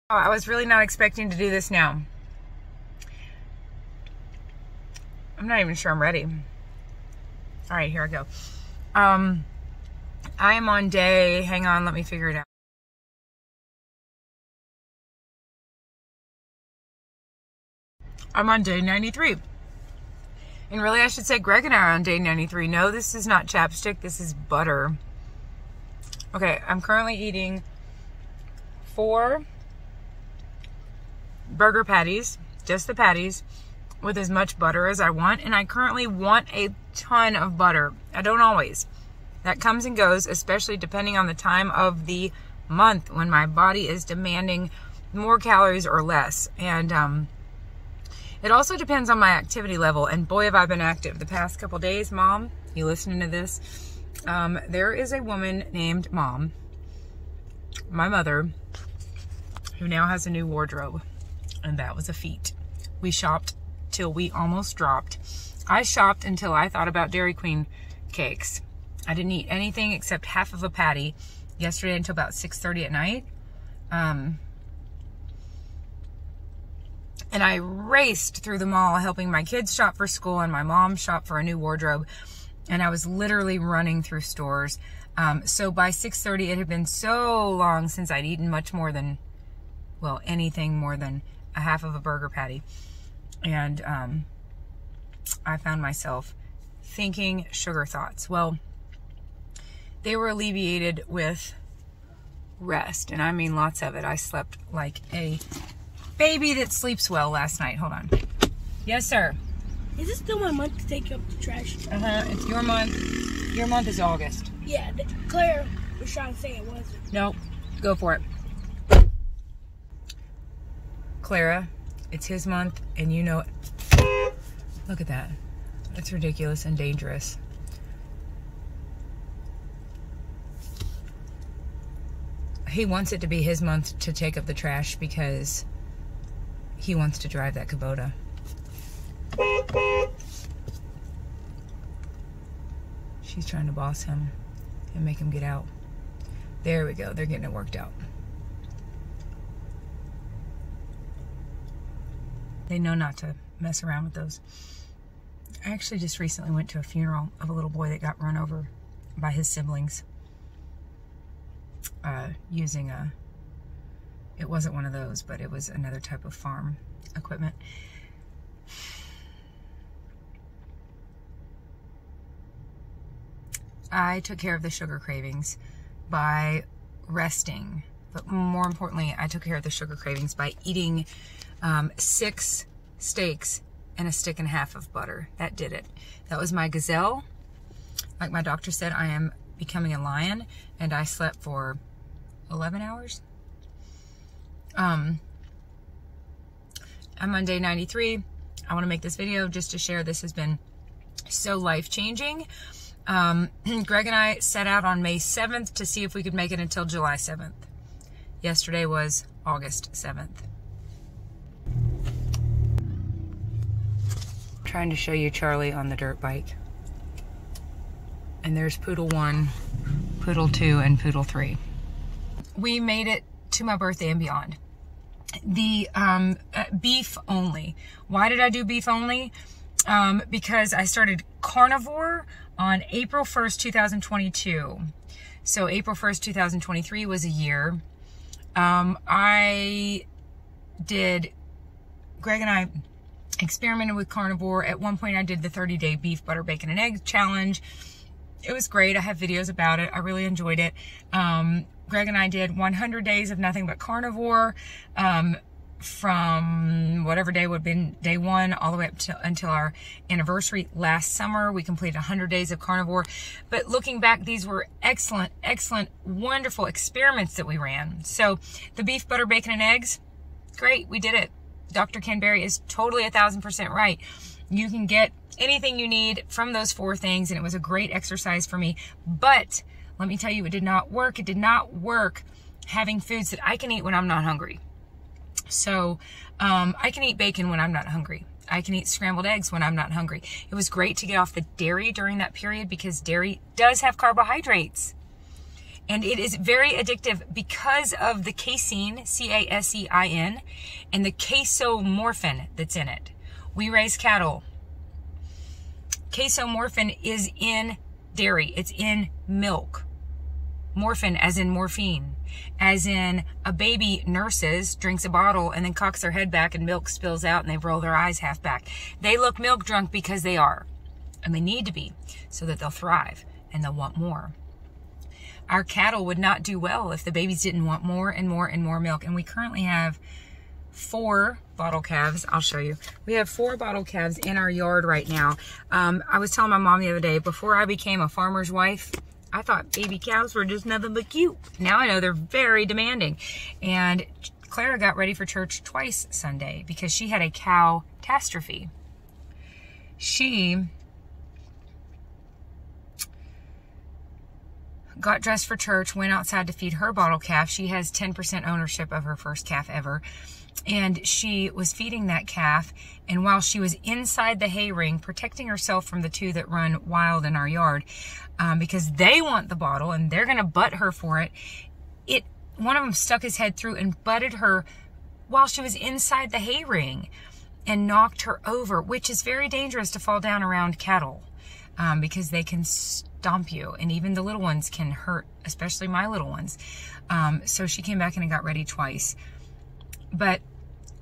I was really not expecting to do this now. I'm not even sure I'm ready. All right, here I go. I am on day, hang on, let me figure it out. I'm on day 93. And really, I should say Greg and I are on day 93. No, this is not chapstick, this is butter. Okay, I'm currently eating 4 burger patties, just the patties, with as much butter as I want. And I currently want a ton of butter. I don't always. That comes and goes, especially depending on the time of the month when my body is demanding more calories or less. And it also depends on my activity level. And boy, have I been active the past couple days. Mom, you listening to this? There is a woman named Mom, my mother, who now has a new wardrobe. And that was a feat. We shopped till we almost dropped. I shopped until I thought about Dairy Queen cakes. I didn't eat anything except half of a patty yesterday until about 6:30 at night. And I raced through the mall helping my kids shop for school and my mom shop for a new wardrobe. And I was literally running through stores. So by 6:30, it had been so long since I'd eaten much more than, well, anything more than a half of a burger patty. And I found myself thinking sugar thoughts. Well, they were alleviated with rest, and I mean lots of it. I slept like a baby that sleeps well last night. Hold on. Yes, sir. Is this still my month to take up the trash? It's your month. Your month is August. Yeah, Claire was trying to say it wasn't. Nope. Go for it. Clara, it's his month, and you know it. Look at that. That's ridiculous and dangerous. He wants it to be his month to take up the trash because he wants to drive that Kubota. She's trying to boss him and make him get out. There we go. They're getting it worked out. They know not to mess around with those. I actually just recently went to a funeral of a little boy that got run over by his siblings using it wasn't one of those, but it was another type of farm equipment. I took care of the sugar cravings by resting, but more importantly, I took care of the sugar cravings by eating 6 steaks and a stick and a half of butter. That did it. That was my gazelle. Like my doctor said, I am becoming a lion, and I slept for 11 hours. I'm on day 93. I want to make this video just to share. This has been so life-changing. Greg and I set out on May 7th to see if we could make it until July 7th. Yesterday was August 7th. Trying to show you Charlie on the dirt bike. And there's Poodle 1, Poodle 2, and Poodle 3. We made it to my birthday and beyond. The beef only. Why did I do beef only? Because I started carnivore on April 1st, 2022. So April 1st, 2023 was a year. Greg and I experimented with carnivore. At one point I did the 30-day beef, butter, bacon, and egg challenge. It was great. I have videos about it. I really enjoyed it. Greg and I did 100 days of nothing but carnivore, from whatever day would have been day 1 all the way up to until our anniversary last summer. We completed 100 days of carnivore. But looking back, these were excellent, wonderful experiments that we ran. So the beef, butter, bacon, and eggs, great. We did it. Dr. Ken Berry is totally 1000% right. You can get anything you need from those 4 things, and it was a great exercise for me. But let me tell you, it did not work. It did not work having foods that I can eat when I'm not hungry. So I can eat bacon when I'm not hungry. I can eat scrambled eggs when I'm not hungry. It was great to get off the dairy during that period because dairy does have carbohydrates. And it is very addictive because of the casein, C-A-S-E-I-N, and the casomorphin that's in it. We raise cattle. Casomorphin is in dairy. It's in milk. Morphin as in morphine. As in a baby nurses, drinks a bottle, and then cocks their head back and milk spills out and they roll their eyes half back. They look milk drunk because they are. And they need to be so that they'll thrive and they'll want more. Our cattle would not do well if the babies didn't want more and more and more milk. And we currently have 4 bottle calves. I'll show you. We have 4 bottle calves in our yard right now. I was telling my mom the other day, before I became a farmer's wife, I thought baby cows were just nothing but cute. Now I know they're very demanding. And Clara got ready for church twice Sunday because she had a cow catastrophe. She got dressed for church, went outside to feed her bottle calf. She has 10% ownership of her first calf ever. And she was feeding that calf. And while she was inside the hay ring, protecting herself from the 2 that run wild in our yard, because they want the bottle and they're going to butt her for it, one of them stuck his head through and butted her while she was inside the hay ring and knocked her over, which is very dangerous to fall down around cattle, because they can stomp you, and even the little ones can hurt, especially my little ones. So she came back in and got ready twice. But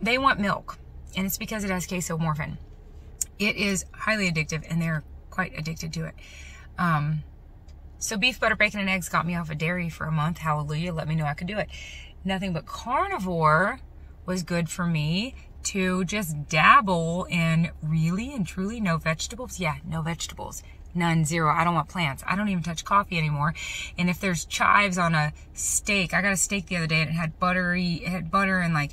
they want milk, and it's because it has casomorphin. It is highly addictive, and they're quite addicted to it. So beef, butter, bacon, and eggs got me off of dairy for a month. Hallelujah. Let me know I could do it. Nothing but carnivore was good for me to just dabble in. Really and truly no vegetables. Yeah, no vegetables. None, zero. I don't want plants. I don't even touch coffee anymore. And if there's chives on a steak, I got a steak the other day and it had butter and like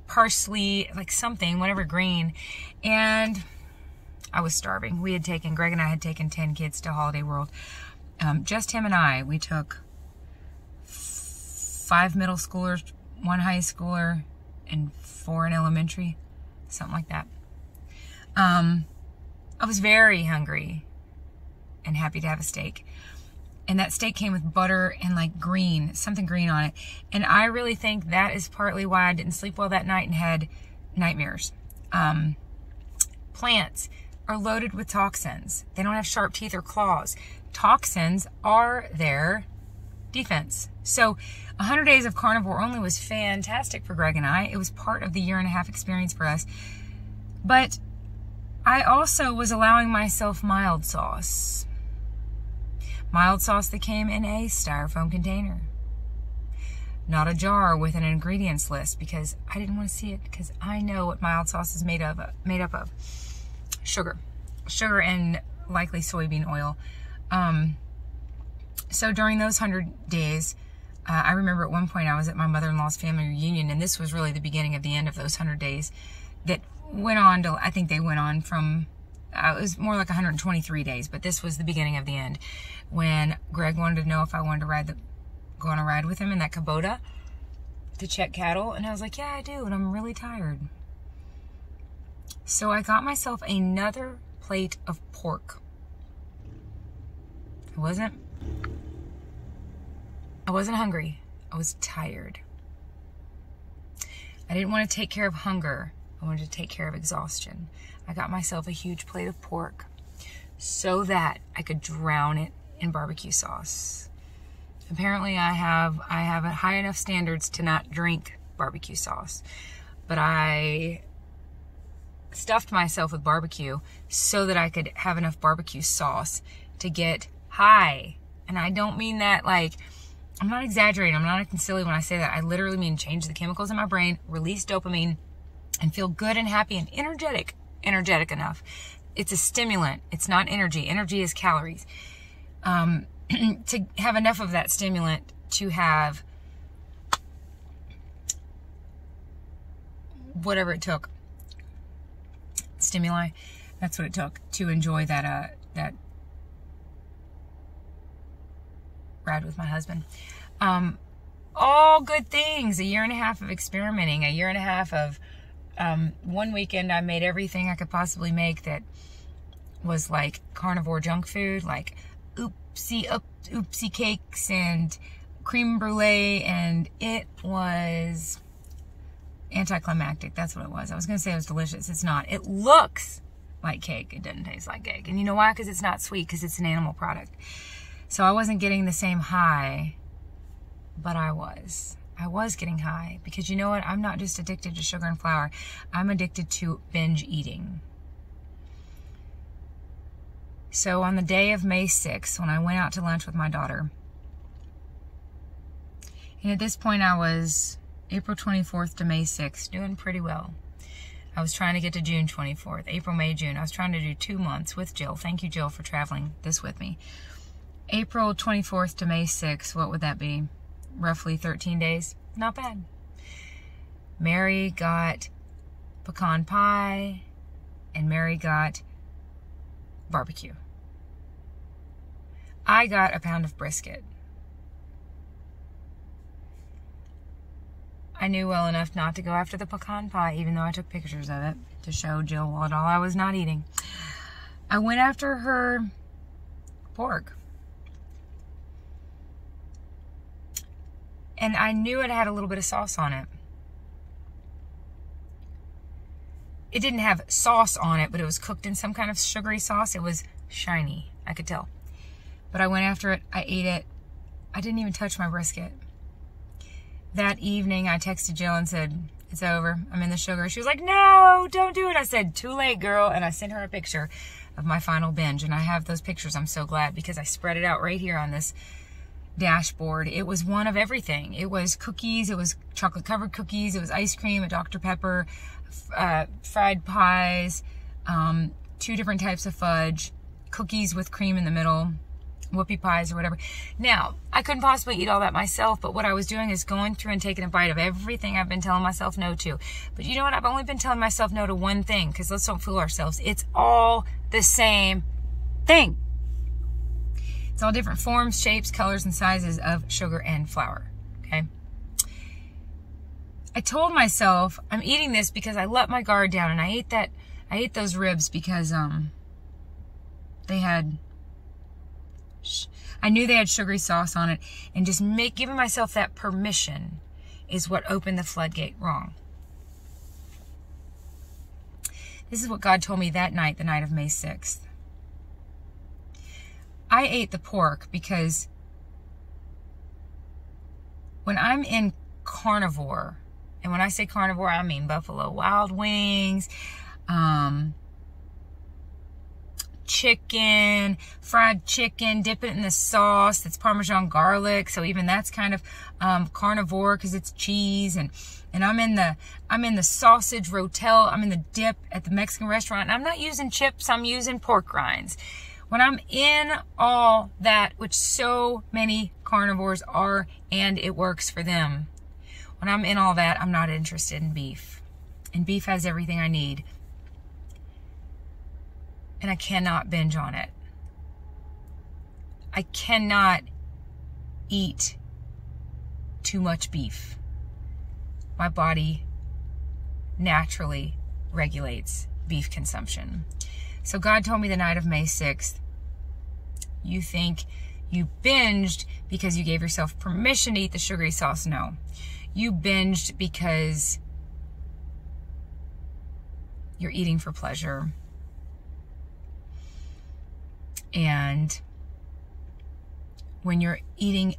parsley, like something, whatever green. And I was starving. Greg and I had taken 10 kids to Holiday World. Just him and I. We took 5 middle schoolers, 1 high schooler, and 4 in elementary. Something like that. I was very hungry and happy to have a steak. And that steak came with butter and like something green on it. And I really think that is partly why I didn't sleep well that night and had nightmares. Plants are loaded with toxins. They don't have sharp teeth or claws. Toxins are their defense. So 100 days of carnivore only was fantastic for Greg and I. It was part of the 1.5-year experience for us. But I also was allowing myself mild sauce. Mild sauce that came in a styrofoam container. Not a jar with an ingredients list, because I didn't want to see it, because I know what mild sauce is made up of. Sugar and likely soybean oil. So during those 100 days, I remember at one point I was at my mother-in-law's family reunion, and this was really the beginning of the end of those 100 days that went on to, I think they went on from, it was more like 123 days, but this was the beginning of the end, when Greg wanted to know if I wanted to go on a ride with him in that Kubota to check cattle, and I was like, yeah, I do, and I'm really tired. So I got myself another plate of pork. I wasn't hungry. I was tired. I didn't want to take care of hunger. I wanted to take care of exhaustion. I got myself a huge plate of pork so that I could drown it in barbecue sauce. Apparently I have high enough standards to not drink barbecue sauce, but I stuffed myself with barbecue so that I could have enough barbecue sauce to get high. And I don't mean that like, I'm not exaggerating. I'm not acting silly when I say that. I literally mean change the chemicals in my brain, release dopamine, and feel good and happy and energetic enough. It's a stimulant. It's not energy. Energy is calories. To have enough of that stimulant to have whatever it took. Stimuli. That's what it took to enjoy that ride with my husband. All good things. 1.5 years of experimenting. 1.5 years of one weekend I made everything I could possibly make that was like carnivore junk food, like oopsie oopsie cakes and creme brulee, and it was anticlimactic. That's what it was. I was going to say it was delicious. It's not. It looks like cake. It doesn't taste like cake. And you know why? Because it's not sweet, because it's an animal product. So I wasn't getting the same high, but I was getting high, because you know what? I'm not just addicted to sugar and flour. I'm addicted to binge eating. So on the day of May 6th, when I went out to lunch with my daughter, and at this point I was April 24th to May 6th, doing pretty well. I was trying to get to June 24th, April, May, June. I was trying to do 2 months with Jill. Thank you, Jill, for traveling this with me. April 24th to May 6th, what would that be? Roughly 13 days. Not bad. Mary got pecan pie, and Mary got barbecue. I got a pound of brisket. I knew well enough not to go after the pecan pie, even though I took pictures of it to show Jill what all I was not eating. I went after her pork. And I knew it had a little bit of sauce on it. It didn't have sauce on it, but it was cooked in some kind of sugary sauce. It was shiny, I could tell. But I went after it. I ate it. I didn't even touch my brisket. That evening, I texted Jill and said, it's over. I'm in the sugar. She was like, no, don't do it. I said, too late, girl. And I sent her a picture of my final binge. And I have those pictures. I'm so glad, because I spread it out right here on this dashboard. It was one of everything. It was cookies. It was chocolate covered cookies. It was ice cream, a Dr. Pepper, fried pies, 2 different types of fudge, cookies with cream in the middle, whoopie pies or whatever. Now, I couldn't possibly eat all that myself, but what I was doing is going through and taking a bite of everything I've been telling myself no to. But you know what? I've only been telling myself no to one thing, because let's don't fool ourselves. It's all the same thing. It's all different forms, shapes, colors, and sizes of sugar and flour, okay? I told myself I'm eating this because I let my guard down, and I ate those ribs because they had, I knew they had sugary sauce on it, and just giving myself that permission is what opened the floodgate wrong. This is what God told me that night, the night of May 6th. I ate the pork because when I'm in carnivore, and when I say carnivore, I mean Buffalo Wild Wings, chicken, fried chicken, dip it in the sauce that's Parmesan garlic. So even that's kind of carnivore, because it's cheese, and I'm in the sausage rotel. I'm in the dip at the Mexican restaurant, and I'm not using chips. I'm using pork rinds. When I'm in all that, which so many carnivores are, and it works for them, when I'm in all that, I'm not interested in beef. And beef has everything I need. And I cannot binge on it. I cannot eat too much beef. My body naturally regulates beef consumption. So God told me the night of May 6th, you think you binged because you gave yourself permission to eat the sugary sauce? No. You binged because you're eating for pleasure. And when you're eating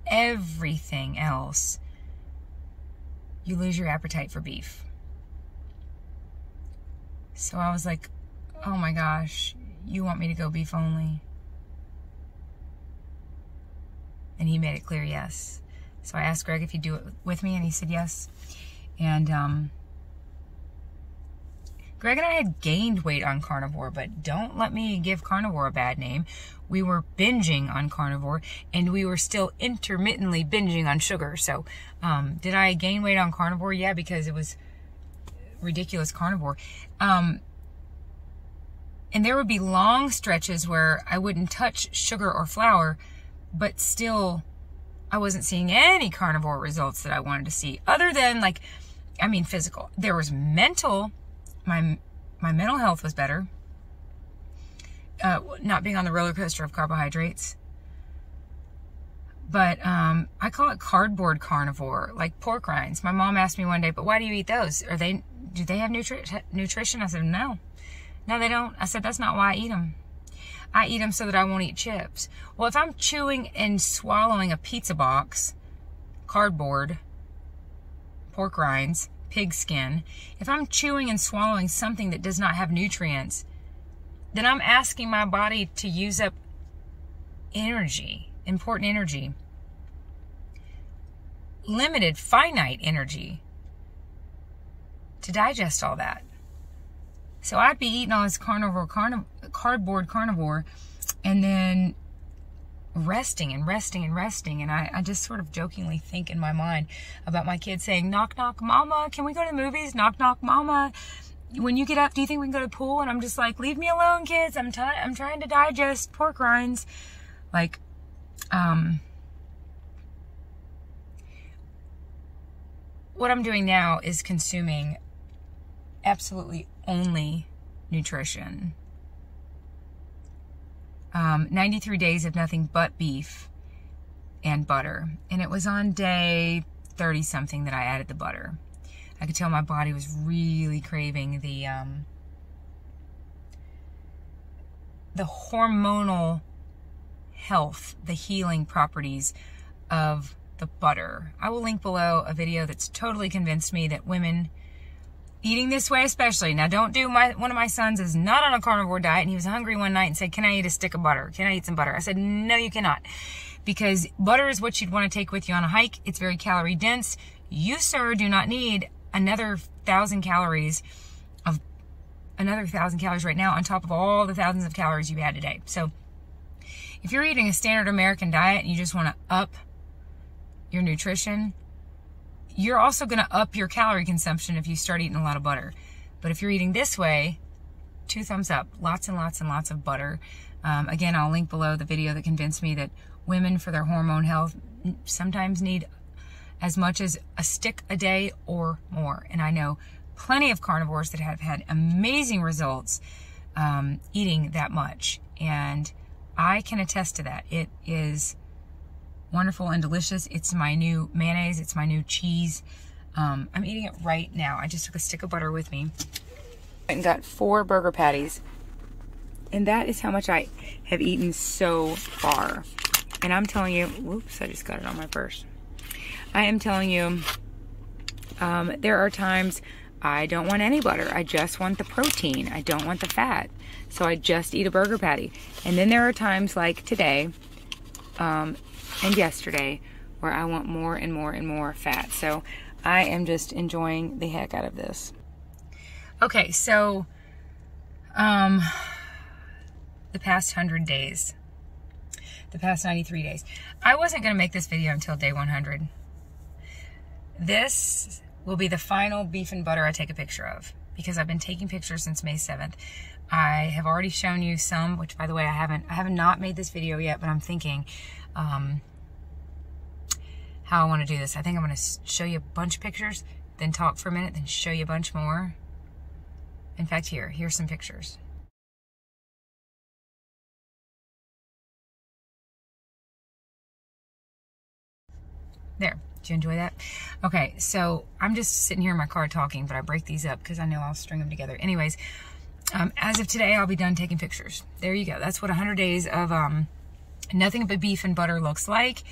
everything else, you lose your appetite for beef. So I was like, oh my gosh, you want me to go beef only? And he made it clear yes. So I asked Greg if he'd do it with me, and he said yes. And Greg and I had gained weight on carnivore, but don't let me give carnivore a bad name. We were binging on carnivore, and we were still intermittently binging on sugar. So did I gain weight on carnivore? Yeah, because it was ridiculous carnivore. And there would be long stretches where I wouldn't touch sugar or flour, but still I wasn't seeing any carnivore results that I wanted to see, other than physical. There was mental. My mental health was better. Not being on the roller coaster of carbohydrates. But I call it cardboard carnivore, like pork rinds. My mom asked me one day, but why do you eat those? Do they have nutrition? I said, no. No, they don't. I said, that's not why I eat them. I eat them so that I won't eat chips. Well, if I'm chewing and swallowing a pizza box, cardboard, pork rinds, pig skin, if I'm chewing and swallowing something that does not have nutrients, then I'm asking my body to use up energy, important energy, limited, finite energy to digest all that. So I'd be eating all this cardboard carnivore and then resting. And I just sort of jokingly think in my mind about my kids saying, knock, knock, mama, can we go to the movies? Knock, knock, mama. When you get up, do you think we can go to the pool? And I'm just like, leave me alone, kids. I'm trying to digest pork rinds. Like, what I'm doing now is consuming absolutely only nutrition. 93 days of nothing but beef and butter. And it was on day 30 something that I added the butter. I could tell my body was really craving the hormonal health, the healing properties of the butter. I will link below a video that's totally convinced me that women eating this way especially, now don't do one of my sons is not on a carnivore diet, and he was hungry one night and said, can I eat a stick of butter? Can I eat some butter? I said, no, you cannot. Because butter is what you'd want to take with you on a hike. It's very calorie dense. You, sir, do not need another 1,000 calories right now on top of all the thousands of calories you had today. So if you're eating a standard American diet and you just want to up your nutrition, you're also going to up your calorie consumption if you start eating a lot of butter. But if you're eating this way, 2 thumbs up. Lots and lots and lots of butter. Again, I'll link below the video that convinced me that women, for their hormone health, sometimes need as much as a stick a day or more. And I know plenty of carnivores that have had amazing results eating that much. And I can attest to that. It is wonderful and delicious. It's my new mayonnaise. It's my new cheese. I'm eating it right now. I just took a stick of butter with me and got 4 burger patties. And that is how much I have eaten so far. And I'm telling you, whoops, I just got it on my purse. I am telling you, there are times I don't want any butter. I just want the protein. I don't want the fat. So I just eat a burger patty. And then there are times like today, and yesterday, where I want more and more and more fat. So I am just enjoying the heck out of this. Okay, so the past 100 days, the past 93 days. I wasn't going to make this video until day 100. This will be the final beef and butter I take a picture of, because I've been taking pictures since May 7th. I have already shown you some, which, by the way, I have not made this video yet, but I'm thinking how I want to do this. I think I'm going to show you a bunch of pictures, then talk for a minute, then show you a bunch more. In fact, here's some pictures. There. Did you enjoy that? Okay, so I'm just sitting here in my car talking, but I break these up because I know I'll string them together. Anyways, as of today, I'll be done taking pictures. There you go. That's what 100 days of nothing but beef and butter looks like.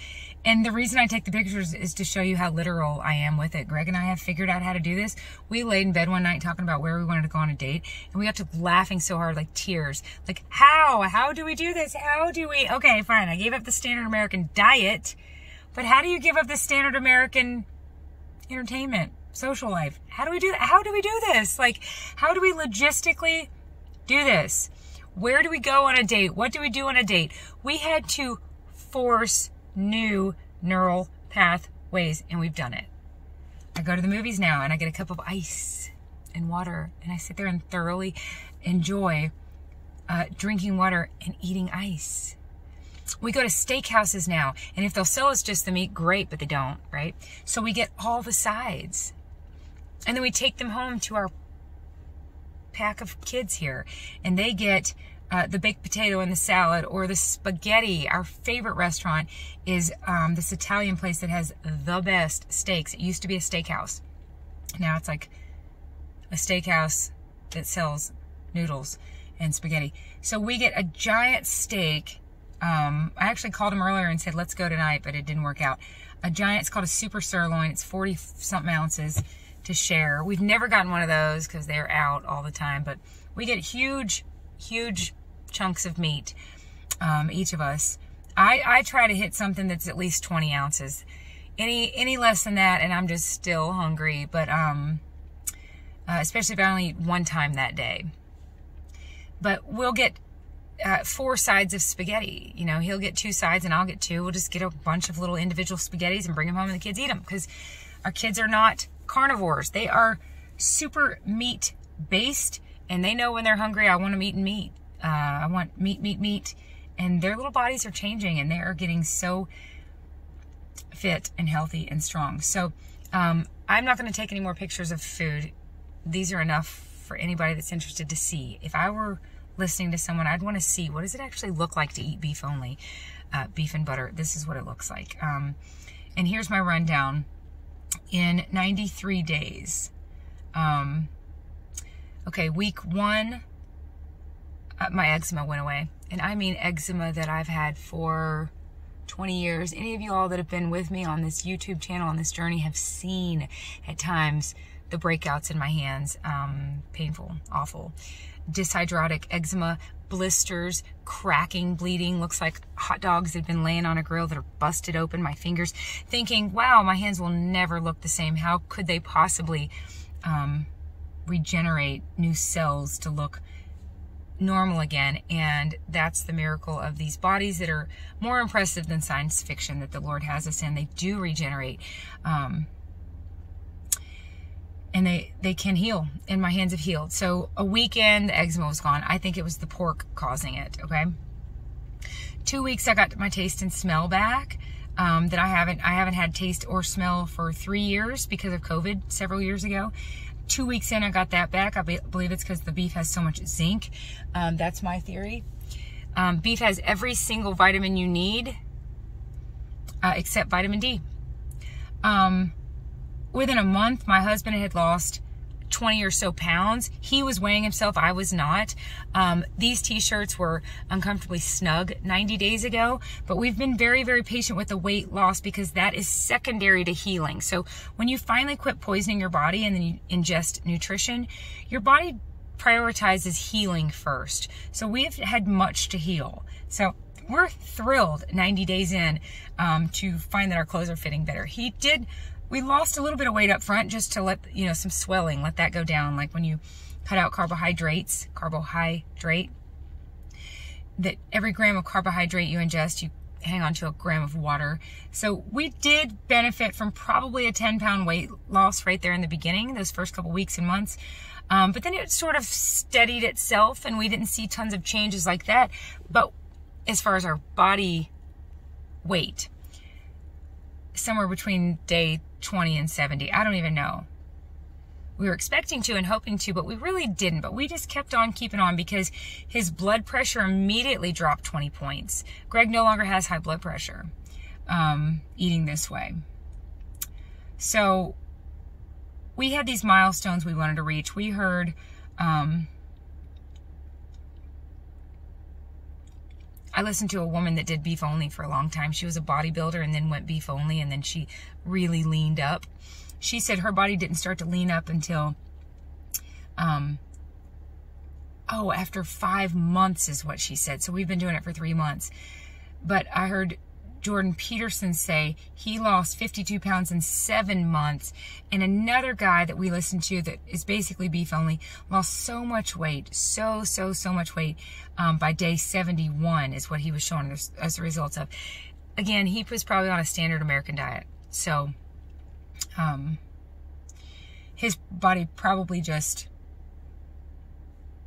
And the reason I take the pictures is to show you how literal I am with it. Greg and I have figured out how to do this. We laid in bed one night talking about where we wanted to go on a date, and we got to laughing so hard, like tears. Like, how do we do this? How do we? Okay, fine. I gave up the standard American diet, but how do you give up the standard American entertainment, social life? How do we do that? How do we do this? Like, how do we logistically do this? Where do we go on a date? What do we do on a date? We had to force new neural pathways, and we've done it. I go to the movies now, and I get a cup of ice and water, and I sit there and thoroughly enjoy drinking water and eating ice. We go to steakhouses now, and if they'll sell us just the meat, great, but they don't, right? So we get all the sides. And then we take them home to our pack of kids here, and they get the baked potato in the salad, or the spaghetti. Our favorite restaurant is this Italian place that has the best steaks. It used to be a steakhouse. Now it's like a steakhouse that sells noodles and spaghetti. So we get a giant steak. I actually called him earlier and said, let's go tonight, but it didn't work out. A giant, it's called a super sirloin. It's 40-something ounces to share. We've never gotten one of those because they're out all the time, but we get huge chunks of meat, each of us. I try to hit something that's at least 20 ounces. Any less than that, and I'm just still hungry, but especially if I only eat one time that day. But we'll get 4 sides of spaghetti. You know, he'll get 2 sides and I'll get 2. We'll just get a bunch of little individual spaghettis and bring them home and the kids eat them, because our kids are not carnivores. They are super meat based, and they know when they're hungry, I want them eating meat. I want meat. And their little bodies are changing, and they are getting so fit and healthy and strong. So I'm not going to take any more pictures of food. These are enough for anybody that's interested to see. If I were listening to someone, I'd want to see, what does it actually look like to eat beef only? Beef and butter. This is what it looks like. And here's my rundown. In 93 days. Okay, week 1, my eczema went away. And I mean eczema that I've had for 20 years. Any of you all that have been with me on this YouTube channel, on this journey, have seen at times the breakouts in my hands. Painful, awful. Dyshydrotic eczema, blisters, cracking, bleeding. Looks like hot dogs that have been laying on a grill that are busted open. My fingers, thinking, wow, my hands will never look the same. How could they possibly regenerate new cells to look normal again? And that's the miracle of these bodies that are more impressive than science fiction that the Lord has us in. They do regenerate. And they can heal, and my hands have healed. So a weekend, the eczema was gone. I think it was the pork causing it, okay? 2 weeks, I got my taste and smell back. That I haven't had taste or smell for 3 years because of COVID several years ago. 2 weeks in, I got that back. I believe it's because the beef has so much zinc. That's my theory. Beef has every single vitamin you need, except vitamin D. Within a month, my husband had lost 20 or so pounds. He was weighing himself. I was not. These t-shirts were uncomfortably snug 90 days ago, but we've been very, very patient with the weight loss because that is secondary to healing. So when you finally quit poisoning your body and then you ingest nutrition, your body prioritizes healing first. So we've had much to heal. So we're thrilled 90 days in to find that our clothes are fitting better. We lost a little bit of weight up front just to let, some swelling, let that go down. Like when you cut out carbohydrate, that every gram of carbohydrate you ingest, you hang on to a gram of water. So we did benefit from probably a 10-pound weight loss right there in the beginning, those first couple weeks and months. But then it sort of steadied itself and we didn't see tons of changes like that. But as far as our body weight, somewhere between day 20 and 70. I don't even know. We were expecting to and hoping to, but we really didn't. But we just kept on keeping on because his blood pressure immediately dropped 20 points. Greg no longer has high blood pressure eating this way. So we had these milestones we wanted to reach. We heard I listened to a woman that did beef only for a long time. She was a bodybuilder and then went beef only, and then she really leaned up. She said her body didn't start to lean up until, after 5 months is what she said. So we've been doing it for 3 months. But I heard Jordan Peterson say he lost 52 pounds in 7 months. And another guy that we listened to that is basically beef only lost so much weight, so much weight by day 71 is what he was showing us as the results of. Again, he was probably on a standard American diet. So his body probably just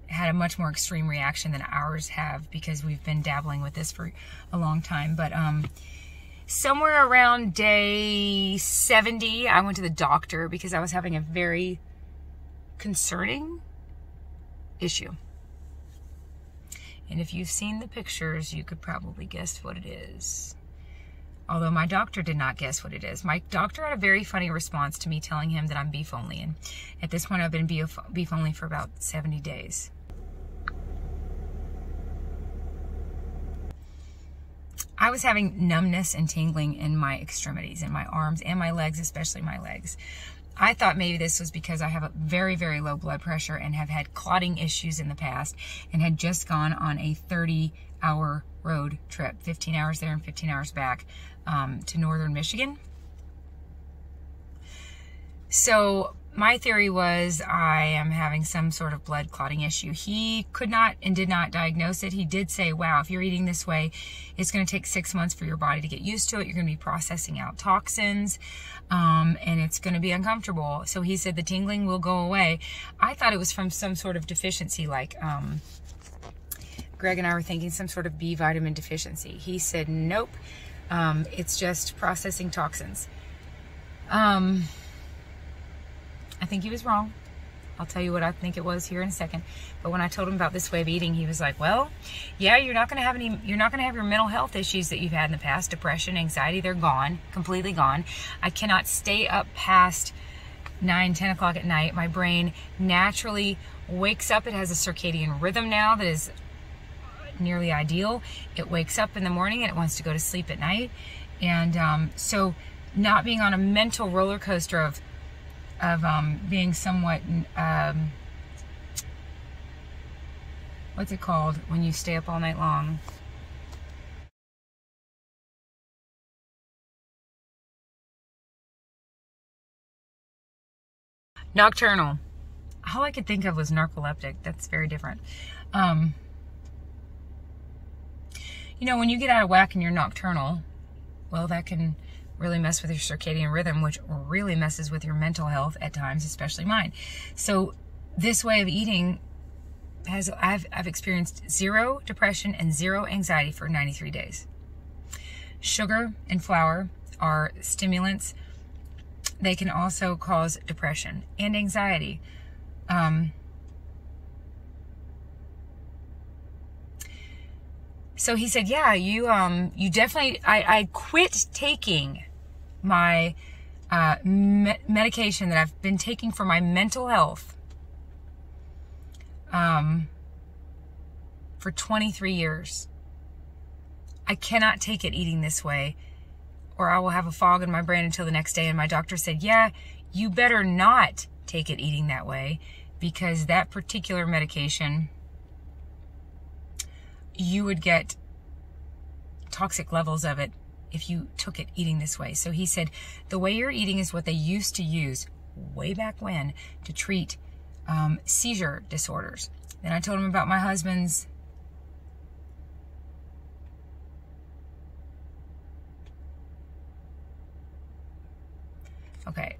had a much more extreme reaction than ours have because we've been dabbling with this for a long time. But somewhere around day 70, I went to the doctor because I was having a very concerning issue. And if you've seen the pictures, you could probably guess what it is. Although my doctor did not guess what it is. My doctor had a very funny response to me telling him that I'm beef only. And at this point, I've been beef only for about 70 days. I was having numbness and tingling in my extremities, in my arms and my legs, especially my legs. I thought maybe this was because I have a very, very low blood pressure and have had clotting issues in the past and had just gone on a 30-hour road trip, 15 hours there and 15 hours back to northern Michigan. So my theory was I am having some sort of blood clotting issue. He could not and did not diagnose it. He did say, wow, if you're eating this way, it's going to take 6 months for your body to get used to it. You're going to be processing out toxins, and it's going to be uncomfortable. So he said the tingling will go away. I thought it was from some sort of deficiency, like Greg and I were thinking some sort of B vitamin deficiency. He said, nope, it's just processing toxins. I think he was wrong. I'll tell you what I think it was here in a second. But when I told him about this way of eating, he was like, well, yeah, you're not going to have your mental health issues that you've had in the past, depression, anxiety, they're gone, completely gone. I cannot stay up past 9, 10 o'clock at night. My brain naturally wakes up. It has a circadian rhythm now that is nearly ideal. It wakes up in the morning and it wants to go to sleep at night. And so not being on a mental roller coaster of being somewhat, what's it called when you stay up all night long? Nocturnal. All I could think of was narcoleptic. That's very different. You know, when you get out of whack and you're nocturnal, well, that can really mess with your circadian rhythm, which really messes with your mental health at times, especially mine. So this way of eating I've experienced 0 depression and 0 anxiety for 93 days. Sugar and flour are stimulants. They can also cause depression and anxiety. So he said, yeah, you definitely, I quit taking my medication that I've been taking for my mental health for 23 years. I cannot take it eating this way, or I will have a fog in my brain until the next day. And my doctor said, yeah, you better not take it eating that way, because that particular medication, you would get toxic levels of it if you took it eating this way. So he said, the way you're eating is what they used to use way back when to treat seizure disorders. Then I told him about my husband's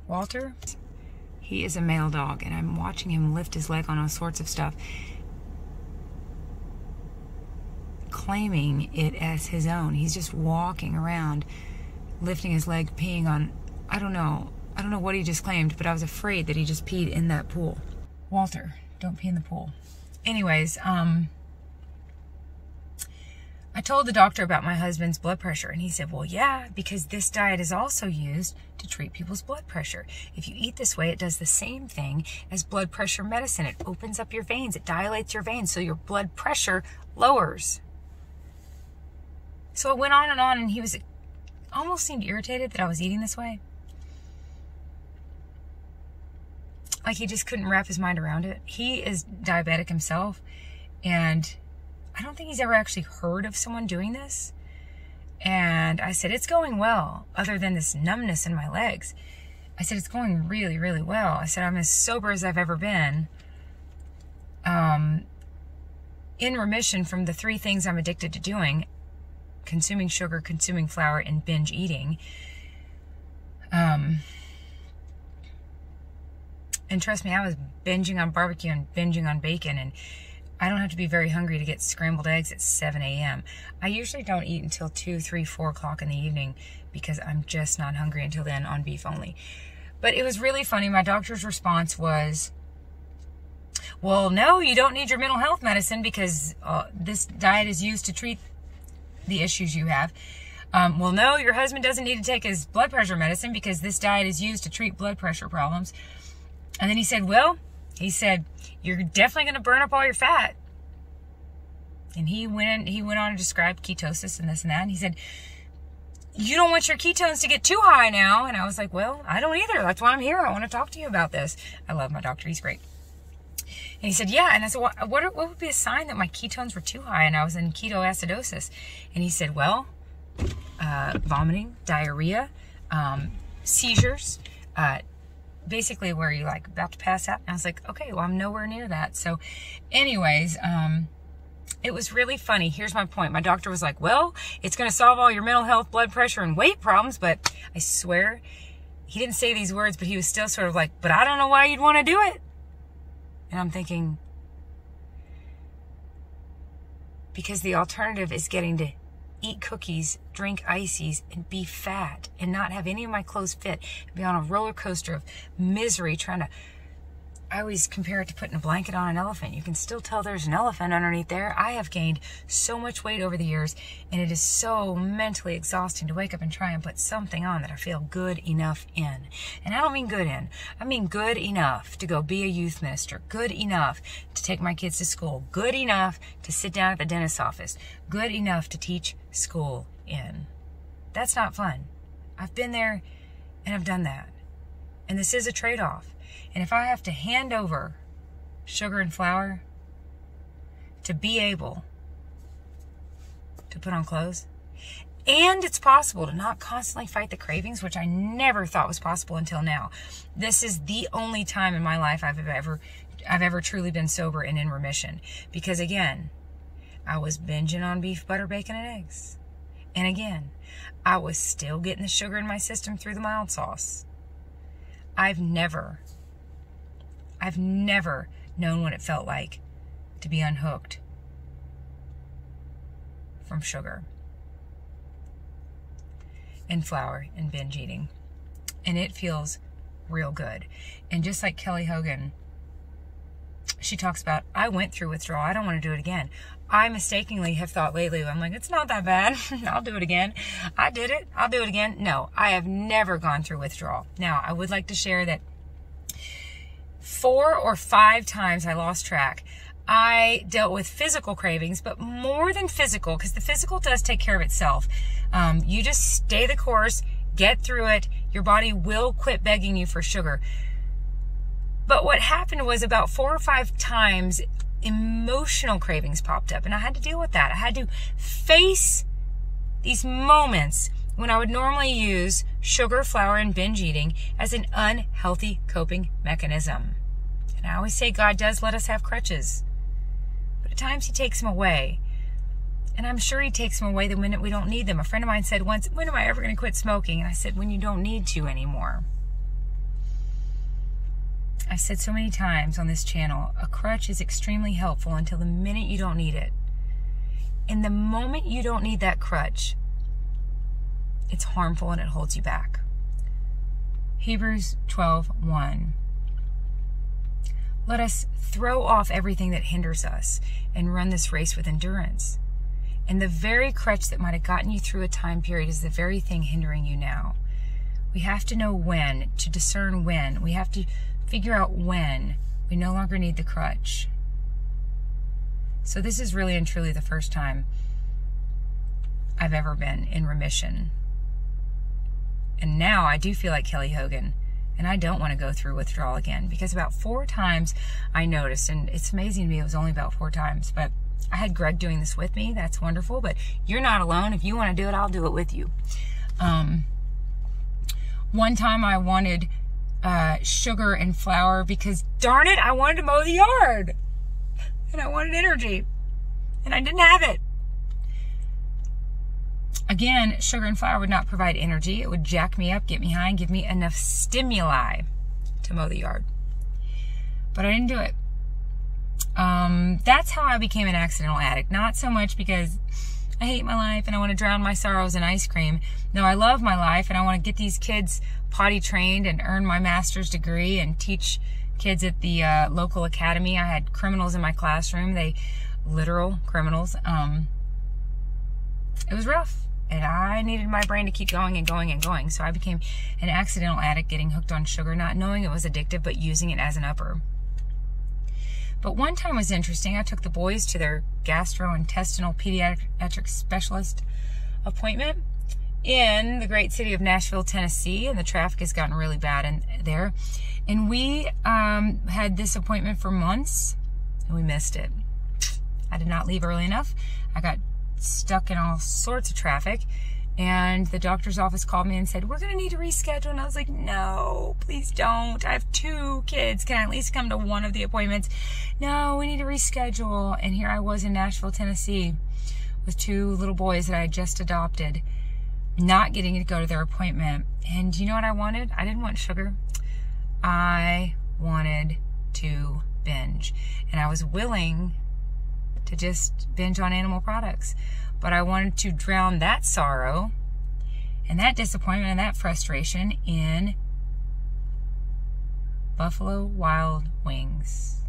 Walter, he is a male dog, and I'm watching him lift his leg on all sorts of stuff, claiming it as his own. He's just walking around, lifting his leg, peeing on, I don't know what he just claimed, but I was afraid that he just peed in that pool. Walter, don't pee in the pool. Anyways, I told the doctor about my husband's blood pressure, and he said, well, yeah, because this diet is also used to treat people's blood pressure. If you eat this way, it does the same thing as blood pressure medicine. It opens up your veins. It dilates your veins, so your blood pressure lowers. So it went on, and he was almost seemed irritated that I was eating this way. Like he just couldn't wrap his mind around it. He is diabetic himself, and I don't think he's ever actually heard of someone doing this. And I said, it's going well, other than this numbness in my legs. I said, it's going really, really well. I said, I'm as sober as I've ever been. In remission from the 3 things I'm addicted to doing: consuming sugar, consuming flour, and binge eating. And trust me, I was binging on barbecue and binging on bacon, and I don't have to be very hungry to get scrambled eggs at 7 a.m. I usually don't eat until 2, 3, 4 o'clock in the evening because I'm just not hungry until then on beef only. But it was really funny. My doctor's response was, well, no, you don't need your mental health medicine because this diet is used to treat the issues you have. Well, no, your husband doesn't need to take his blood pressure medicine because this diet is used to treat blood pressure problems. And then he said, you're definitely going to burn up all your fat. And he went on to describe ketosis and this and that. And he said, you don't want your ketones to get too high now. And I was like, well, I don't either. That's why I'm here. I want to talk to you about this. I love my doctor. He's great. And he said, yeah. And I said, what would be a sign that my ketones were too high and I was in ketoacidosis? And he said, well, vomiting, diarrhea, seizures, basically where you're like about to pass out. And I was like, okay, well, I'm nowhere near that. So anyways, it was really funny. Here's my point. My doctor was like, well, it's going to solve all your mental health, blood pressure, and weight problems. But I swear, he didn't say these words, but he was still sort of like, but I don't know why you'd want to do it. And I'm thinking, because the alternative is getting to eat cookies, drink ices, and be fat, and not have any of my clothes fit, and be on a roller coaster of misery trying to... I always compare it to putting a blanket on an elephant. You can still tell there's an elephant underneath there. I have gained so much weight over the years, and it is so mentally exhausting to wake up and try and put something on that I feel good enough in. And I don't mean good in. I mean good enough to go be a youth minister. Good enough to take my kids to school. Good enough to sit down at the dentist's office. Good enough to teach school in. That's not fun. I've been there, and I've done that. And this is a trade-off. And if I have to hand over sugar and flour to be able to put on clothes, and it's possible to not constantly fight the cravings, which I never thought was possible until now. This is the only time in my life I've ever truly been sober and in remission. Because again, I was binging on beef, butter, bacon, and eggs. And again, I was still getting the sugar in my system through the mild sauce. I've never known what it felt like to be unhooked from sugar and flour and binge eating. And it feels real good. And just like Kelly Hogan, she talks about, I went through withdrawal. I don't want to do it again. I mistakenly have thought lately, I'm like, it's not that bad. I'll do it again. I did it. I'll do it again. No, I have never gone through withdrawal. Now, I would like to share that 4 or 5 times, I lost track, I dealt with physical cravings, but more than physical, because the physical does take care of itself. You just stay the course, get through it. Your body will quit begging you for sugar. But what happened was about 4 or 5 times, emotional cravings popped up, and I had to deal with that. I had to face these moments when I would normally use sugar, flour, and binge eating as an unhealthy coping mechanism. And I always say God does let us have crutches, but at times he takes them away. And I'm sure he takes them away the minute we don't need them. A friend of mine said once, when am I ever going to quit smoking? And I said, when you don't need to anymore. I've said so many times on this channel, a crutch is extremely helpful until the minute you don't need it. And the moment you don't need that crutch, it's harmful and it holds you back. Hebrews 12:1. Let us throw off everything that hinders us and run this race with endurance. And the very crutch that might have gotten you through a time period is the very thing hindering you now. We have to know when, to discern when. We have to figure out when we no longer need the crutch. So this is really and truly the first time I've ever been in remission. And now I do feel like Kelly Hogan, and I don't want to go through withdrawal again, because about 4 times I noticed, and it's amazing to me it was only about 4 times, but I had Greg doing this with me. That's wonderful, but you're not alone. If you want to do it, I'll do it with you. One time I wanted sugar and flour because, darn it, I wanted to mow the yard. And I wanted energy. And I didn't have it. Again, sugar and flour would not provide energy. It would jack me up, get me high, and give me enough stimuli to mow the yard. But I didn't do it. That's how I became an accidental addict. Not so much because I hate my life and I want to drown my sorrows in ice cream. No, I love my life and I want to get these kids potty trained and earn my master's degree and teach kids at the local academy. I had criminals in my classroom. Literal criminals. It was rough. And I needed my brain to keep going and going and going. So I became an accidental addict, getting hooked on sugar, not knowing it was addictive, but using it as an upper. But one time was interesting. I took the boys to their gastrointestinal pediatric specialist appointment in the great city of Nashville, Tennessee, and the traffic has gotten really bad in there. And we had this appointment for months, and we missed it. I did not leave early enough. I got stuck in all sorts of traffic, and the doctor's office called me and said, we're going to need to reschedule. And I was like, no, please don't. I have 2 kids. Can I at least come to one of the appointments? No, we need to reschedule. And here I was in Nashville, Tennessee with 2 little boys that I had just adopted, not getting to go to their appointment. And you know what I wanted? I didn't want sugar. I wanted to binge. And I was willing to just binge on animal products. But I wanted to drown that sorrow and that disappointment and that frustration in Buffalo Wild Wings.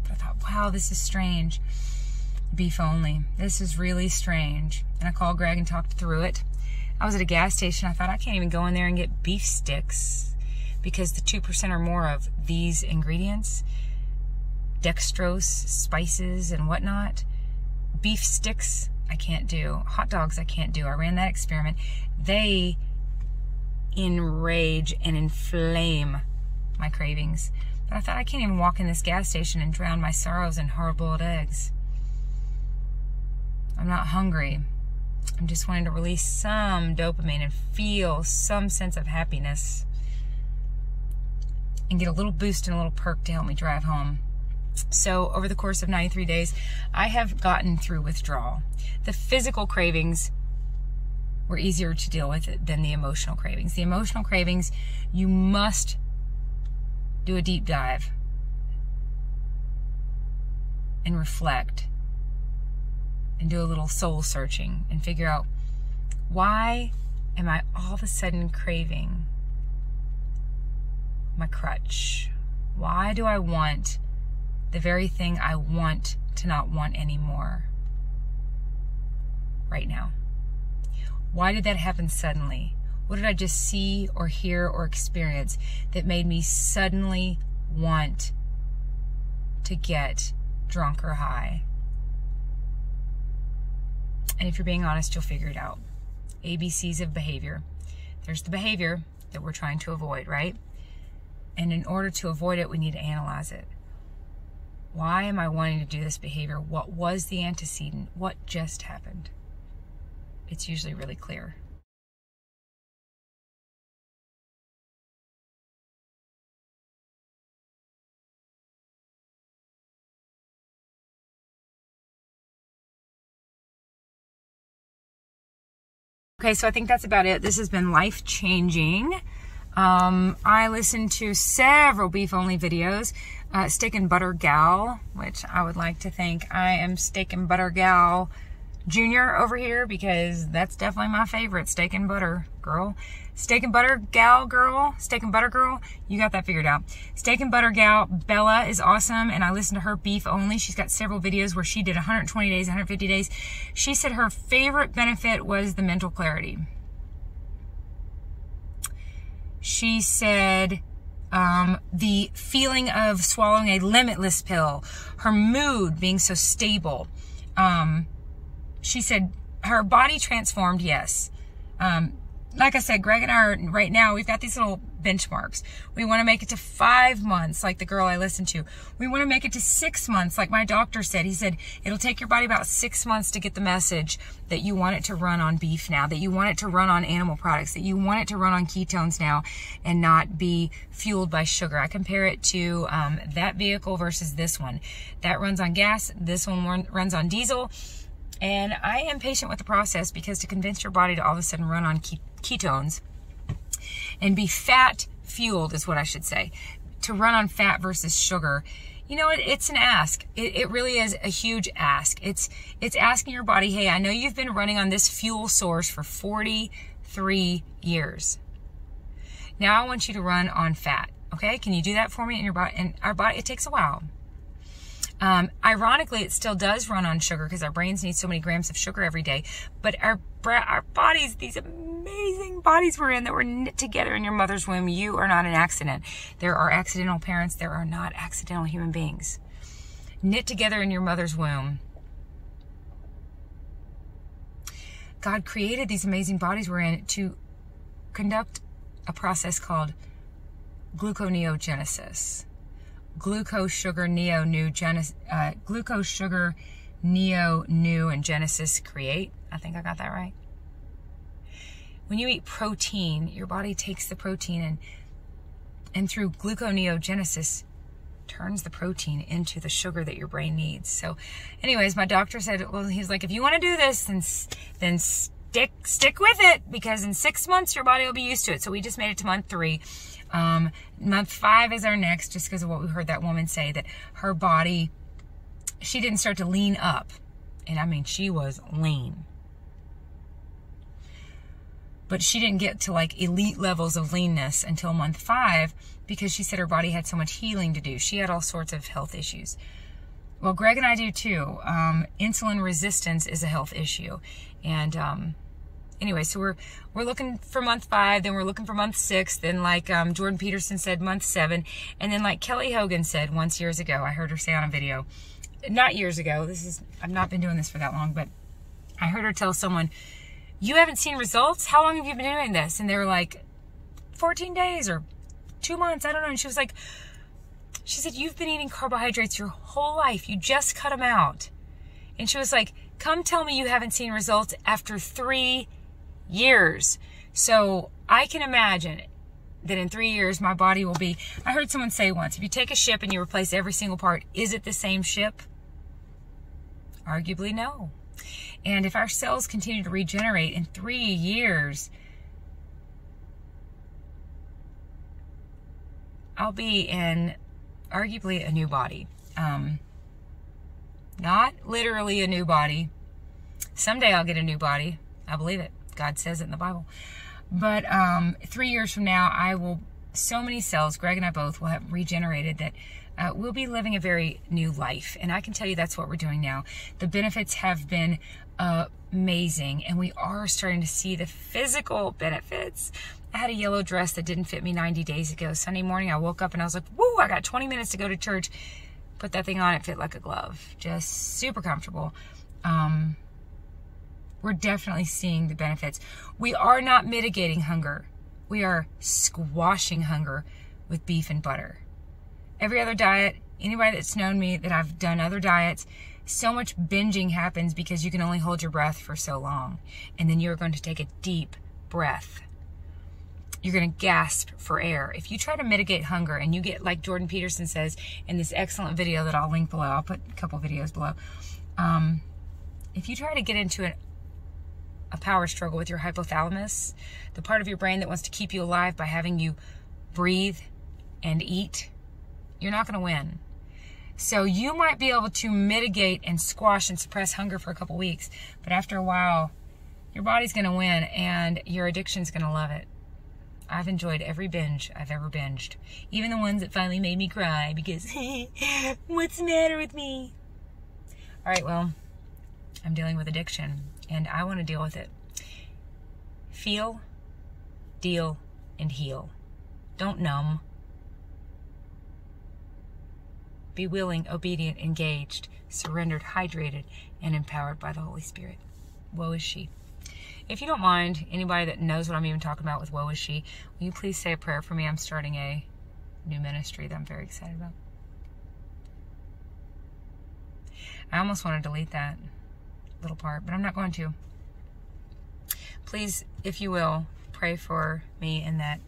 But I thought, wow, this is strange. Beef only. This is really strange. And I called Greg and talked through it. I was at a gas station. I thought, I can't even go in there and get beef sticks because the 2% or more of these ingredients, dextrose, spices, and whatnot. Beef sticks, I can't do. Hot dogs, I can't do. I ran that experiment. They enrage and inflame my cravings. But I thought, I can't even walk in this gas station and drown my sorrows in hard-boiled eggs. I'm not hungry. I'm just wanting to release some dopamine and feel some sense of happiness and get a little boost and a little perk to help me drive home. So over the course of 93 days, I have gotten through withdrawal. The physical cravings were easier to deal with than the emotional cravings. The emotional cravings, you must do a deep dive and reflect and do a little soul searching and figure out, why am I all of a sudden craving my crutch? Why do I want the very thing I want to not want anymore right now? Why did that happen suddenly? What did I just see or hear or experience that made me suddenly want to get drunk or high? And if you're being honest, you'll figure it out. ABCs of behavior. There's the behavior that we're trying to avoid, right? And in order to avoid it, we need to analyze it. Why am I wanting to do this behavior? What was the antecedent? What just happened? It's usually really clear. Okay, so I think that's about it. This has been life-changing. I listened to several beef-only videos. Steak and Butter Gal, which I would like to think I am Steak and Butter Gal Junior over here, because that's definitely my favorite. Steak and Butter Girl. Steak and Butter Gal Girl. Steak and Butter Girl. You got that figured out. Steak and Butter Gal. Bella is awesome, and I listened to her beef only. She's got several videos where she did 120 days, 150 days. She said her favorite benefit was the mental clarity. She said the feeling of swallowing a limitless pill, her mood being so stable. She said her body transformed, yes. Like I said, Greg and I are right now, we've got these little benchmarks. We want to make it to 5 months, like the girl I listened to. We want to make it to 6 months, like my doctor said. He said it'll take your body about 6 months to get the message that you want it to run on beef now, that you want it to run on animal products, that you want it to run on ketones now and not be fueled by sugar. I compare it to that vehicle versus this one. That runs on gas. This one runs on diesel. And I am patient with the process, because to convince your body to all of a sudden run on ketones and be fat fueled is what I should say, to run on fat versus sugar, you know, it's an ask. It really is a huge ask. It's asking your body, hey, I know you've been running on this fuel source for 43 years. Now I want you to run on fat. Okay, can you do that for me? In your body, and our body, it takes a while. Ironically, it still does run on sugar because our brains need so many grams of sugar every day. But our bodies, these amazing bodies we're in that were knit together in your mother's womb, you are not an accident. There are accidental parents. There are not accidental human beings. Knit together in your mother's womb. God created these amazing bodies we're in to conduct a process called gluconeogenesis. Glucose, sugar, glucose, sugar, new, and genesis, create. I think I got that right. When you eat protein, your body takes the protein and through gluconeogenesis turns the protein into the sugar that your brain needs. So anyways, my doctor said, well, he's like, if you want to do this, then stick with it, because in 6 months your body will be used to it. So we just made it to month 3. Month 5 is our next, just because of what we heard that woman say, that her body, she didn't start to lean up. And I mean, she was lean. But she didn't get to like elite levels of leanness until month 5, because she said her body had so much healing to do. She had all sorts of health issues. Well, Greg and I do too. Insulin resistance is a health issue. And, anyway, so we're looking for month 5, then we're looking for month 6, then like Jordan Peterson said, month 7, and then like Kelly Hogan said once years ago, I heard her say on a video, not years ago, I've not been doing this for that long, but I heard her tell someone, you haven't seen results? How long have you been doing this? And they were like, 14 days or 2 months, I don't know. And she said, you've been eating carbohydrates your whole life. You just cut them out. And she was like, come tell me you haven't seen results after 3 years. So I can imagine that in 3 years, my body will be, I heard someone say once, if you take a ship and you replace every single part, is it the same ship? Arguably, no. And if our cells continue to regenerate in 3 years, I'll be in arguably a new body. Not literally a new body. Someday I'll get a new body. I believe it. God says it in the Bible. But 3 years from now, so many cells, Greg and I both, will have regenerated that we'll be living a very new life. And I can tell you that's what we're doing now. The benefits have been amazing, and we are starting to see the physical benefits. I had a yellow dress that didn't fit me 90 days ago. Sunday morning, I woke up and I was like, woo, I got 20 minutes to go to church. Put that thing on, it fit like a glove. Just super comfortable. We're definitely seeing the benefits. We are not mitigating hunger. We are squashing hunger with beef and butter. Every other diet, anybody that's known me that I've done other diets, so much binging happens because you can only hold your breath for so long. And then you're going to take a deep breath. You're going to gasp for air. If you try to mitigate hunger and you get, like Jordan Peterson says in this excellent video that I'll link below, I'll put a couple videos below. If you try to get into a power struggle with your hypothalamus, the part of your brain that wants to keep you alive by having you breathe and eat, you're not going to win. So you might be able to mitigate and squash and suppress hunger for a couple weeks, but after a while, your body's going to win and your addiction's going to love it. I've enjoyed every binge I've ever binged, even the ones that finally made me cry because, what's the matter with me? All right, well, I'm dealing with addiction, and I want to deal with it. Feel, deal, and heal. Don't numb. Be willing, obedient, engaged, surrendered, hydrated, and empowered by the Holy Spirit. Woe is she. If you don't mind, anybody that knows what I'm even talking about with woe is she, will you please say a prayer for me? I'm starting a new ministry that I'm very excited about. I almost want to delete that little part, but I'm not going to. Please, if you will, pray for me in that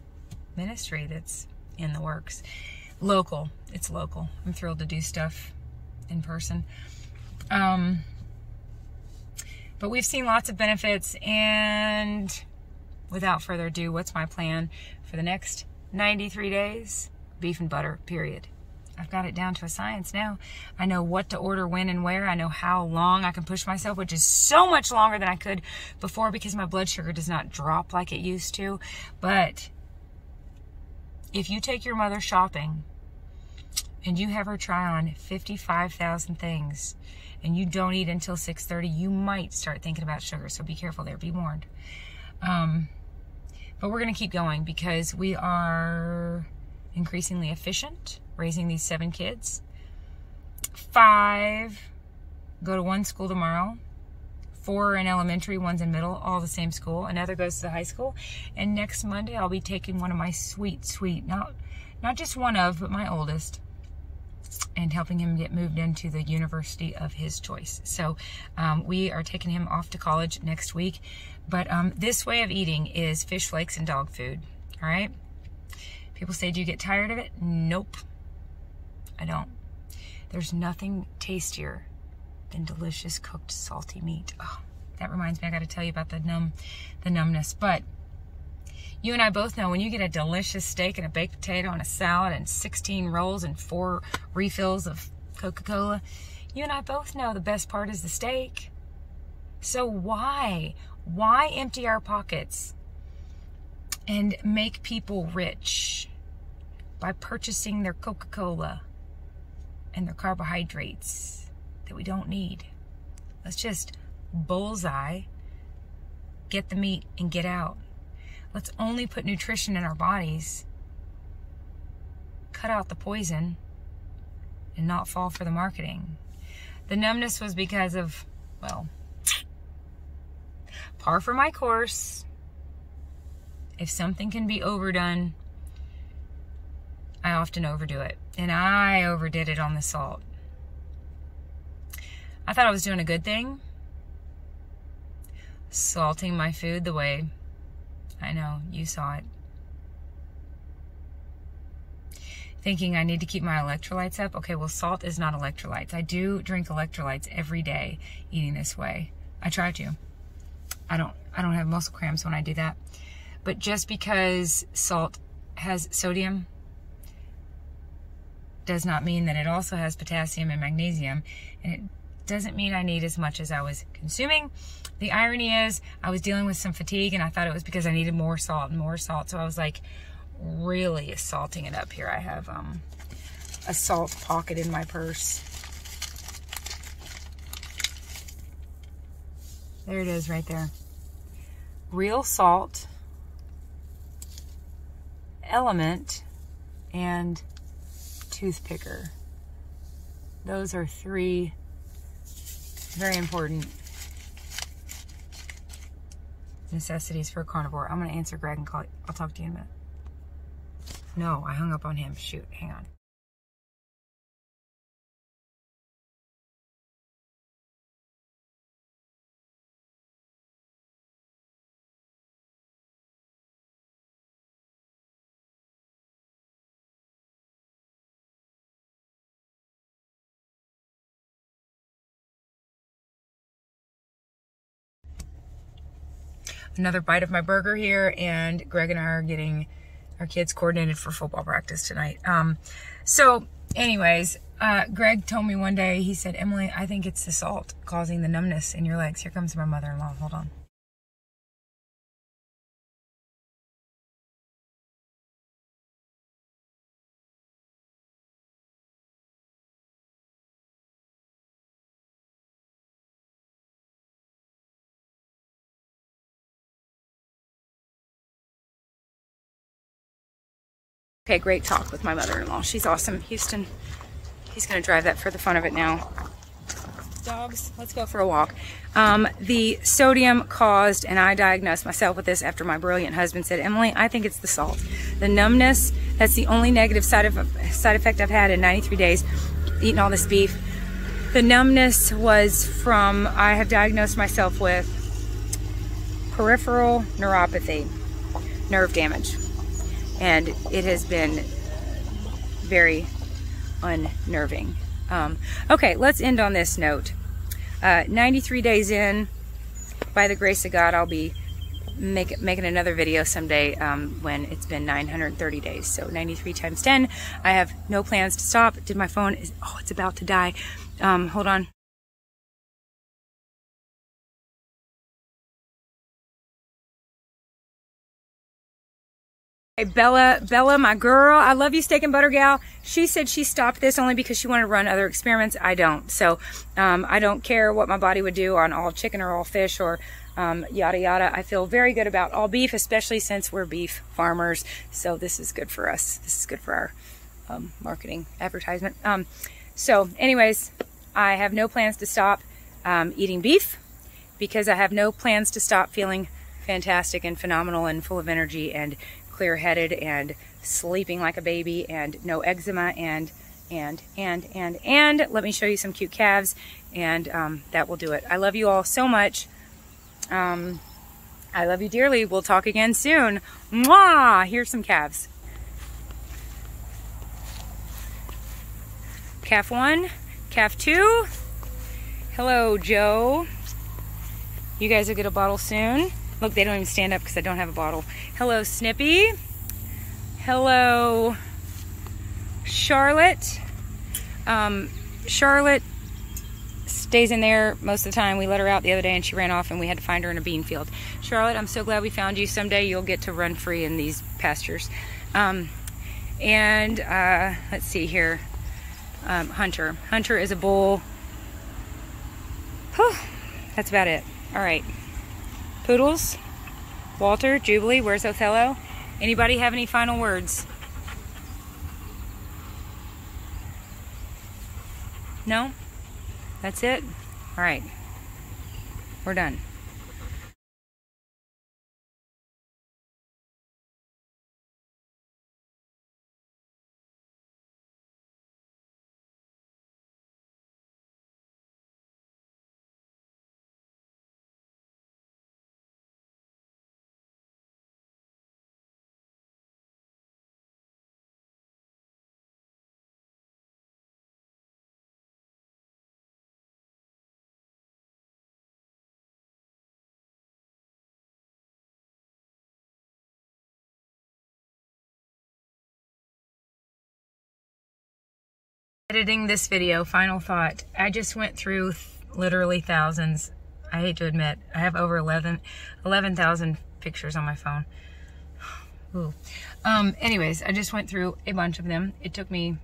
ministry that's in the works. Local. It's local. I'm thrilled to do stuff in person. But we've seen lots of benefits, and without further ado, what's my plan for the next 93 days? Beef and butter, period. I've got it down to a science now. I know what to order, when, and where. I know how long I can push myself, which is so much longer than I could before because my blood sugar does not drop like it used to. But if you take your mother shopping and you have her try on 55,000 things and you don't eat until 6:30, you might start thinking about sugar. So be careful there, be warned. But we're going to keep going because we are increasingly efficient raising these 7 kids. 5 go to one school tomorrow. 4 are in elementary, 1's in middle, all the same school. Another goes to the high school. And next Monday, I'll be taking one of my sweet, not just one of, but my oldest, and helping him get moved into the university of his choice. So we are taking him off to college next week. But this way of eating is fish flakes and dog food, all right? People say, do you get tired of it? Nope, I don't. There's nothing tastier than delicious cooked salty meat. Oh, that reminds me, I got to tell you about the numbness. But you and I both know when you get a delicious steak and a baked potato and a salad and 16 rolls and 4 refills of Coca-Cola, you and I both know the best part is the steak. So why empty our pockets and make people rich by purchasing their Coca-Cola and their carbohydrates that we don't need? Let's just bullseye, get the meat and get out. Let's only put nutrition in our bodies, cut out the poison, and not fall for the marketing. The numbness was because of, well, par for my course. If something can be overdone, I often overdo it. And I overdid it on the salt. I thought I was doing a good thing, salting my food the way, I know, you saw it. Thinking I need to keep my electrolytes up. Okay, well, salt is not electrolytes. I do drink electrolytes every day eating this way. I try to. I don't have muscle cramps when I do that. But just because salt has sodium does not mean that it also has potassium and magnesium, and it doesn't mean I need as much as I was consuming. The irony is I was dealing with some fatigue and I thought it was because I needed more salt and more salt. So I was like really salting it up here. I have a salt pocket in my purse. There it is right there. Real salt, element, and toothpicker. Those are 3 very important necessities for a carnivore. I'm going to answer Greg and call. I'll talk to you in a minute. No, I hung up on him. Shoot, hang on. Another bite of my burger here, and Greg and I are getting our kids coordinated for football practice tonight. So anyways, Greg told me one day, he said, Emily, I think it's the salt causing the numbness in your legs. Here comes my mother-in-law. Hold on. Okay, great talk with my mother-in-law. She's awesome. Houston, he's going to drive that for the fun of it now. Dogs, let's go for a walk. The sodium caused, and I diagnosed myself with this after my brilliant husband said, Emily, I think it's the salt. The numbness, that's the only negative side effect I've had in 93 days eating all this beef. The numbness was from, I have diagnosed myself with peripheral neuropathy, nerve damage. And it has been very unnerving. Okay, let's end on this note. 93 days in, by the grace of God, I'll be making another video someday when it's been 930 days. So 93 times 10. I have no plans to stop. Did my phone, oh, it's about to die. Hold on. Bella, my girl, I love you, steak and butter gal. She said she stopped this only because she wanted to run other experiments. I don't. So I don't care what my body would do on all chicken or all fish or yada yada. I feel very good about all beef, especially since we're beef farmers. So this is good for us. This is good for our marketing advertisement. So anyways, I have no plans to stop eating beef because I have no plans to stop feeling fantastic and phenomenal and full of energy and clear-headed and sleeping like a baby and no eczema and let me show you some cute calves, and that will do it. I love you all so much. I love you dearly. We'll talk again soon. Mwah! Here's some calves. Calf 1, calf 2. Hello, Joe. You guys will get a bottle soon. Look, they don't even stand up because I don't have a bottle. Hello, Snippy. Hello, Charlotte. Charlotte stays in there most of the time. We let her out the other day and she ran off and we had to find her in a bean field. Charlotte, I'm so glad we found you. Someday you'll get to run free in these pastures. Let's see here. Hunter. Hunter is a bull. Whew, that's about it. All right. Poodles, Walter, Jubilee, where's Othello? Anybody have any final words? No? That's it? All right. We're done. Editing this video, final thought. I just went through literally thousands. I hate to admit, I have over 11,000 pictures on my phone. Ooh. Anyways, I just went through a bunch of them. It took me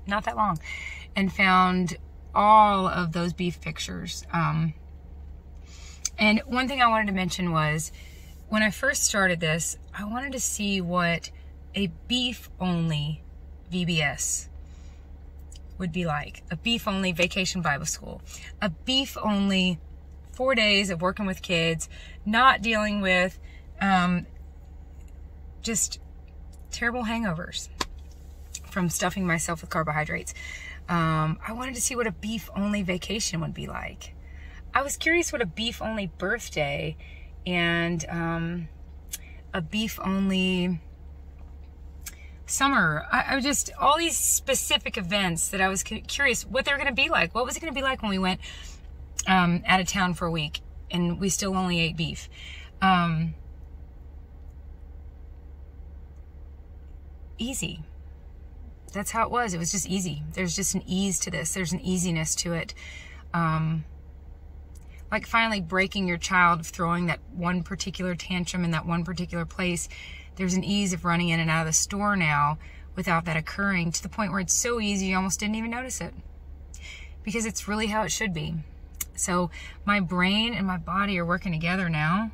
not that long and found all of those beef pictures. And one thing I wanted to mention was when I first started this, I wanted to see what a beef only VBS would be like. A beef only vacation Bible school, a beef only 4 days of working with kids, not dealing with just terrible hangovers from stuffing myself with carbohydrates. I wanted to see what a beef only vacation would be like. I was curious what a beef only birthday and a beef only summer. I just, all these specific events that I was curious what they're going to be like. What was it going to be like when we went out of town for a week and we still only ate beef? Easy. That's how it was. It was just easy. There's just an ease to this. There's an easiness to it. Like finally breaking your child of throwing that one particular tantrum in that one particular place. There's an ease of running in and out of the store now without that occurring, to the point where it's so easy you almost didn't even notice it. Because it's really how it should be. So my brain and my body are working together now,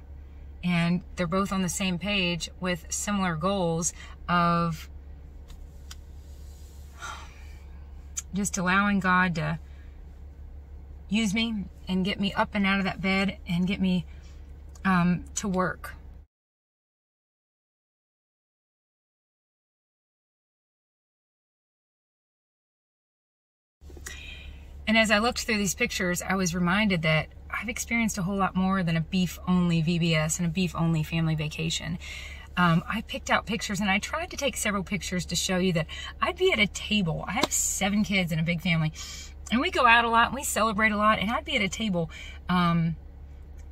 and they're both on the same page with similar goals of just allowing God to use me and get me up and out of that bed and get me to work. And as I looked through these pictures, I was reminded that I've experienced a whole lot more than a beef-only VBS and a beef-only family vacation. I picked out pictures, and I tried to take several pictures to show you that I'd be at a table. I have 7 kids and a big family, and we go out a lot, and we celebrate a lot, and I'd be at a table,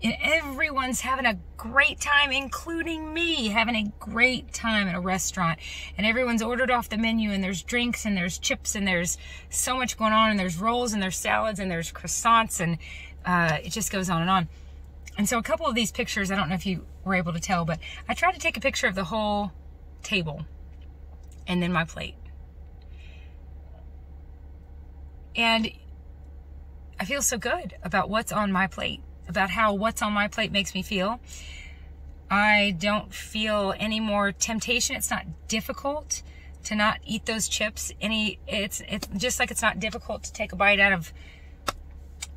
and everyone's having a great time, including me, having a great time at a restaurant. And everyone's ordered off the menu, and there's drinks, and there's chips, and there's so much going on, and there's rolls, and there's salads, and there's croissants, and it just goes on and on. And so a couple of these pictures, I don't know if you were able to tell, but I tried to take a picture of the whole table, and then my plate. And I feel so good about what's on my plate, about how what's on my plate makes me feel. I don't feel any more temptation. It's not difficult to not eat those chips. It's just like it's not difficult to take a bite out of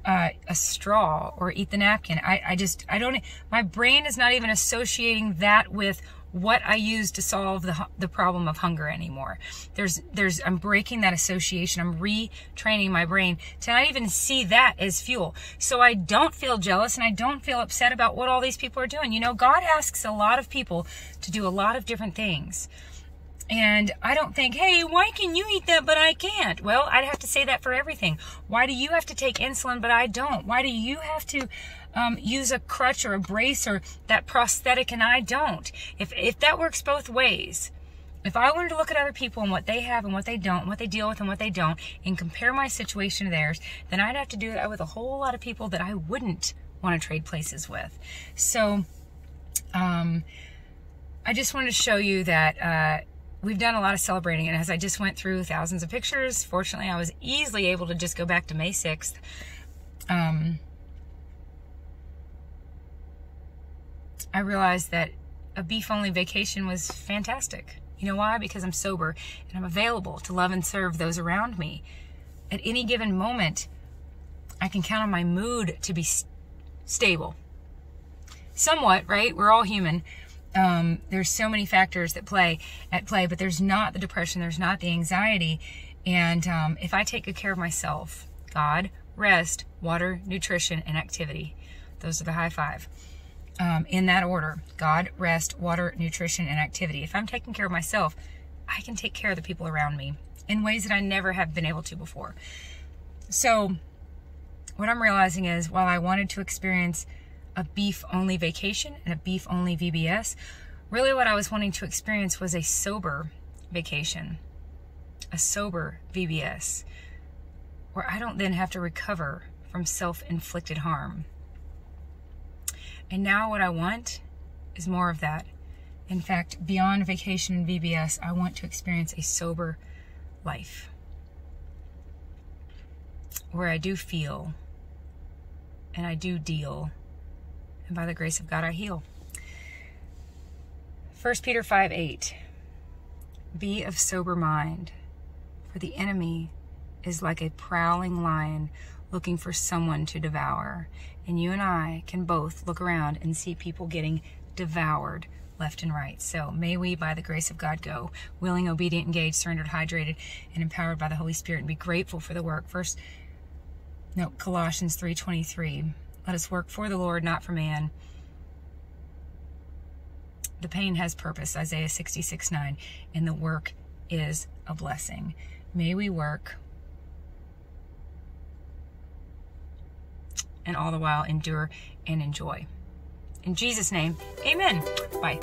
a straw or eat the napkin. I don't, my brain is not even associating that with what I use to solve the problem of hunger anymore. I'm breaking that association. I'm retraining my brain to not even see that as fuel. So I don't feel jealous and I don't feel upset about what all these people are doing. You know, God asks a lot of people to do a lot of different things. And I don't think, hey, why can you eat that but I can't? Well, I'd have to say that for everything. Why do you have to take insulin but I don't? Why do you have to use a crutch or a brace or that prosthetic and I don't? If that works both ways, if I wanted to look at other people and what they have and what they don't, and what they deal with and what they don't, and compare my situation to theirs, then I'd have to do that with a whole lot of people that I wouldn't want to trade places with. So I just wanted to show you that we've done a lot of celebrating, and as I just went through thousands of pictures, fortunately I was easily able to just go back to May 6th. I realized that a beef-only vacation was fantastic. You know why? Because I'm sober and I'm available to love and serve those around me. At any given moment, I can count on my mood to be stable. Somewhat, right? We're all human. There's so many factors that at play, but there's not the depression, there's not the anxiety. And if I take good care of myself, God, rest, water, nutrition, and activity. Those are the high five. In that order: God, rest, water, nutrition, and activity. If I'm taking care of myself, I can take care of the people around me in ways that I never have been able to before. So what I'm realizing is, while I wanted to experience a beef-only vacation and a beef-only VBS, really what I was wanting to experience was a sober vacation, a sober VBS, where I don't then have to recover from self-inflicted harm. And now what I want is more of that. In fact, beyond vacation and VBS, I want to experience a sober life where I do feel and I do deal, and by the grace of God I heal. 1 Peter 5:8. Be of sober mind, for the enemy is like a prowling lion looking for someone to devour. And you and I can both look around and see people getting devoured left and right. So may we, by the grace of God, go willing, obedient, engaged, surrendered, hydrated, and empowered by the Holy Spirit, and be grateful for the work. Colossians 3:23. Let us work for the Lord, not for man. The pain has purpose, Isaiah 66:9, and the work is a blessing. May we work and all the while endure and enjoy. In Jesus' name, amen. Bye.